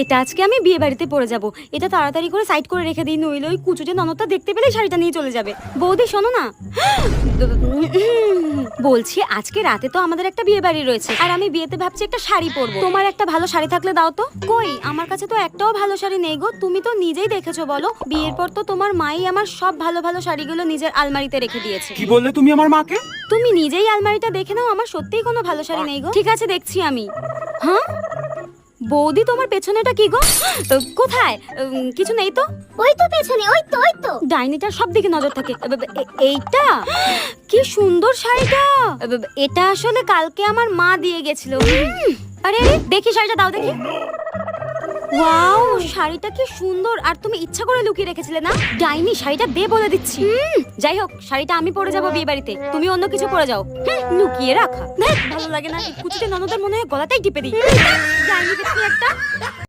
এটা আজকে আমি বিয়ে বাড়িতে পরে যাব। এটা তাড়াতাড়ি করে সাইড করে রেখে দিই, নইলে ওই কুচুটে ননদটা দেখতে পেলে শাড়িটা নিয়ে চলে যাবে। বৌদি শোনো না, বলছি আজকে রাতে তো আমাদের একটা বিয়ে বাড়ি রয়েছে, আর আমি বিয়েতে ভাবছি একটা শাড়ি পরবো। তোমার একটা ভালো শাড়ি থাকলে দাও তো। কই, আমার কাছে তো একটাও ভালো শাড়ি নেই গো। তুমি তো নিজেই দেখেছো, বলো। বিয়ের পর তো তোমার মাই আমার সব ভালো ভালো শাড়িগুলো নিজের আলমারিতে রেখে দিয়েছে। কি বললে তুমি আমার মাকে? তুমি নিজেই আলমারিটা দেখে নাও, আমার সত্যিই কোনো ভালো শাড়ি নেই গো। ঠিক আছে, দেখছি আমি। হ্যাঁ বৌদি, তোমার পেছনেটা কি গো? কোথায়? কিছু নেই তো। ওই তো পেছনে, ওই তো ডাইনিটার সব দিকে নজর থাকে। এইটা কি সুন্দর শাড়িটা। এটা আসলে কালকে আমার মা দিয়ে গেছিল। আরে আরে, দেখি শাড়িটা দাও দেখি। ওয়াও, শাড়িটা কি সুন্দর। আর তুমি ইচ্ছা করে লুকিয়ে রেখেছিলে না? ডাইনি, শাড়িটা দে বলে দিচ্ছি। যাই হোক, শাড়িটা আমি পরে যাবো বিয়ে বাড়িতে, তুমি অন্য কিছু পরে যাও। লুকিয়ে রাখা ভালো লাগে না। কুচিতে ননদের মনে হয় গলাটাই টিপে দিই। ডাইনি দেখি একটা।